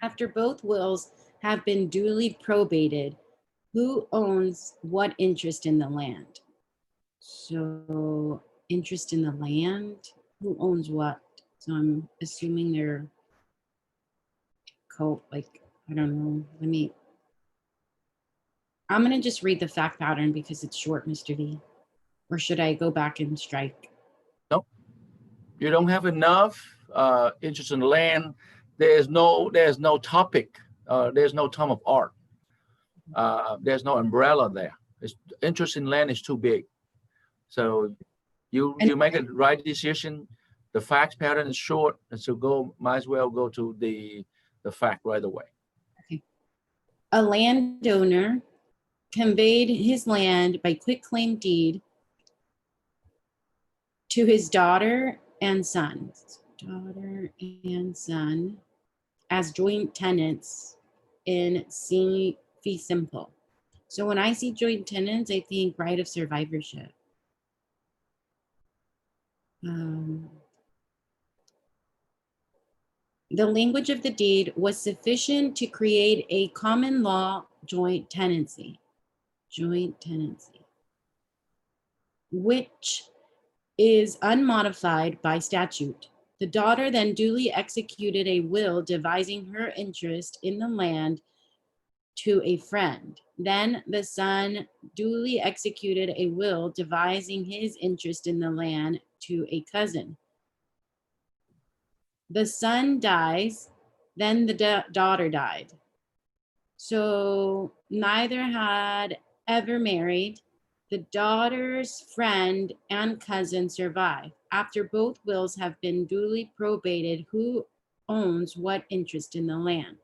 After both wills have been duly probated, who owns what interest in the land? So interest in the land, who owns what? So I'm assuming they're like, I don't know. I'm gonna just read the fact pattern because it's short, Mr. V. Or should I go back and strike? Nope. You don't have enough interest in the land. There's no topic. There's no term of art. There's no umbrella there. Interest in land is too big. So you make a right decision. The fact pattern is short, and so might as well go to the fact right away. Okay. A landowner conveyed his land by quitclaim deed to his daughter and son as joint tenants in fee simple. So when I see joint tenants, I think right of survivorship. The language of the deed was sufficient to create a common law joint tenancy, which is unmodified by statute. The daughter then duly executed a will devising her interest in the land to a friend. Then the son duly executed a will devising his interest in the land to a cousin. The son dies, then the daughter died. So neither had ever married. The daughter's friend and cousin survive. After both wills have been duly probated, who owns what interest in the land?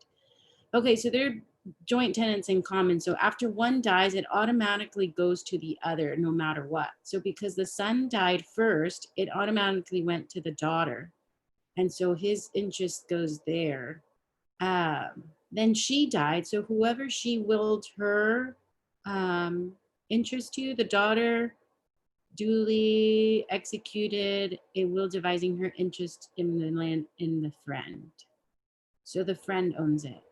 Okay, so they're joint tenants in common. So after one dies, it automatically goes to the other no matter what. So because the son died first, it automatically went to the daughter. And so his interest goes there. Then she died. So whoever she willed her interest to, the daughter duly executed a will devising her interest in the land in the friend. So the friend owns it.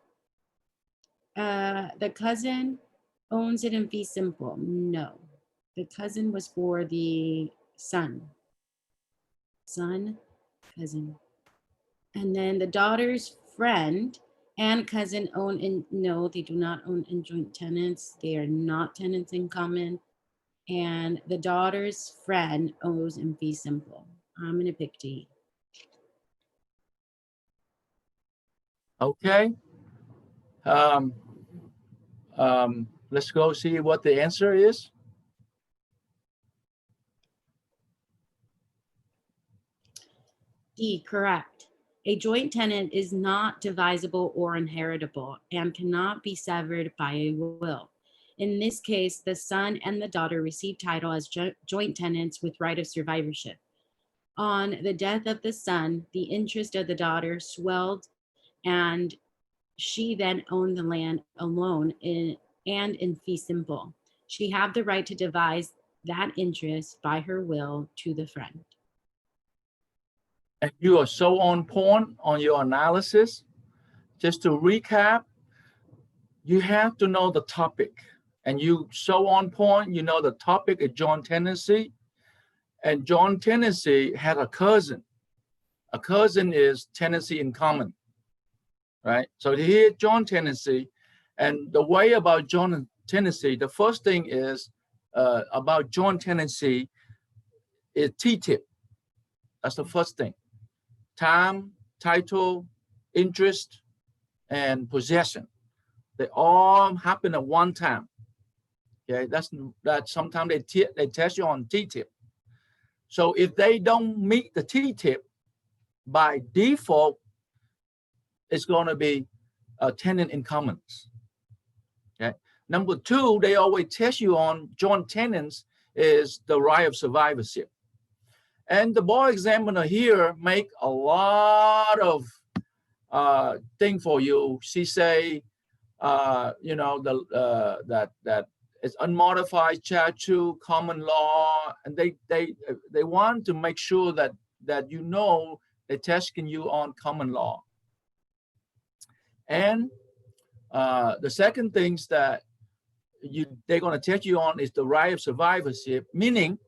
The cousin owns it in fee simple. No, the cousin was for the son. Son, cousin. And then the daughter's friend and cousin own in, no, they do not own in joint tenants. They are not tenants in common. And the daughter's friend owns in fee simple. I'm gonna pick D. Okay. Let's go see what the answer is. D, correct. A joint tenant is not divisible or inheritable and cannot be severed by a will. In this case, the son and the daughter receive title as joint tenants with right of survivorship. On the death of the son, the interest of the daughter swelled and she then owned the land alone and in fee simple. She had the right to devise that interest by her will to the friend. And you are so on point on your analysis. Just to recap, you have to know the topic. And you so on point, you know the topic is joint tenancy. And joint tenancy had a cousin. A cousin is tenancy in common, right? So here, joint tenancy. And the way about joint tenancy, the first thing is about joint tenancy is T-tip. That's the first thing. Time, title, interest, and possession. They all happen at one time. Okay, that's sometimes they test you on T-tip. So if they don't meet the T-tip, by default, it's going to be a tenant in commons. Okay. Number two, they always test you on joint tenants is the right of survivorship. And the bar examiner here make a lot of thing for you. She say, you know, that it's unmodified statute, common law, and they want to make sure that you know they're testing you on common law. And the second things that they're going to test you on is the right of survivorship, meaning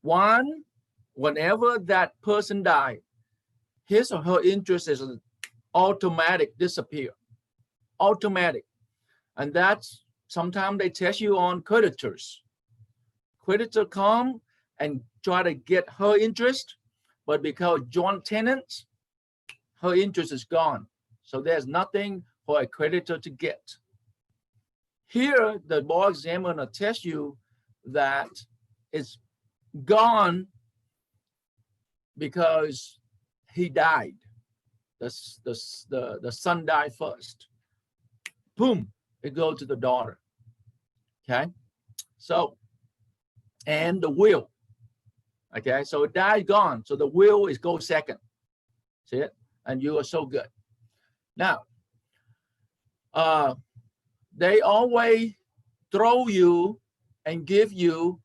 whenever that person died, his or her interest is automatic disappear, automatic. And that's sometimes they test you on creditors. Creditor come and try to get her interest, but because joint tenants, her interest is gone. So there's nothing for a creditor to get. Here, the board examiner tells you that it's gone because he died. The son died first. Boom, it goes to the daughter. Okay, so, and the will. Okay, so it died, gone. So the will is go second. See it? And you are so good. Now, they always throw you and give you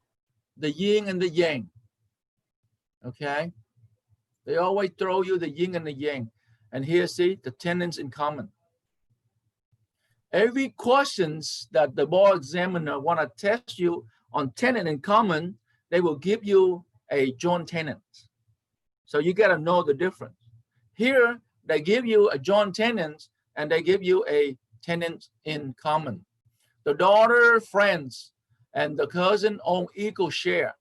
the yin and the yang. Okay, they always throw you the yin and the yang. And here, see, the tenants in common. Every questions that the board examiner want to test you on tenant in common, they will give you a joint tenant. So you got to know the difference. Here, they give you a joint tenant and they give you a tenant in common. The daughter, friends, and the cousin own equal share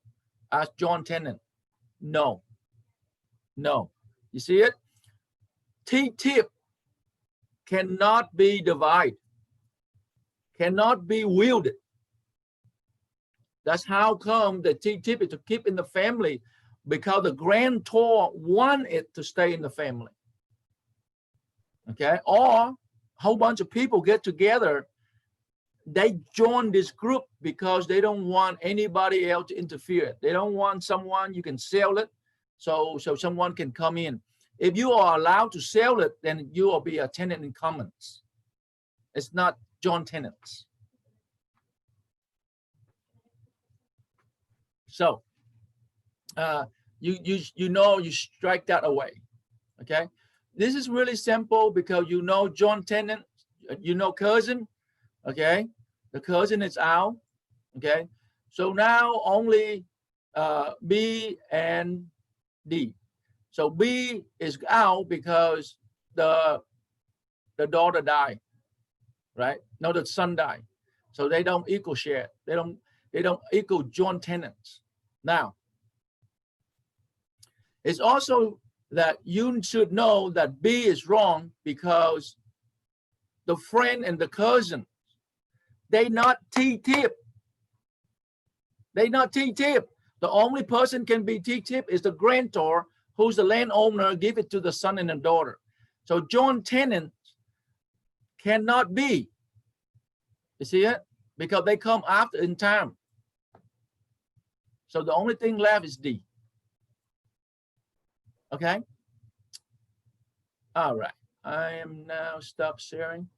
as joint tenant. No, no. You see it? T-tip cannot be divided, cannot be wielded. That's how come the T-tip is to keep in the family, because the grantor want it to stay in the family. Okay, or a whole bunch of people get together, they join this group because they don't want anybody else to interfere. They don't want someone, you can sell it, so someone can come in. If you are allowed to sell it, then you will be a tenant in commons. It's not joint tenants. So you know, you strike that away. Okay, this is really simple because you know joint tenant, you know cousin. Okay, the cousin is out. Okay, so now only B and D. So B is out because the daughter died, right? No, the son died. So they don't equal share. They don't equal joint tenants. Now, it's also that you should know that B is wrong because the friend and the cousin, they not T-tip. They not T-tip. The only person can be T-tip is the grantor, who's the landowner, give it to the son and the daughter. So joint tenant cannot be. You see it? Because they come after in time. So the only thing left is D. Okay? All right. I am now stop sharing.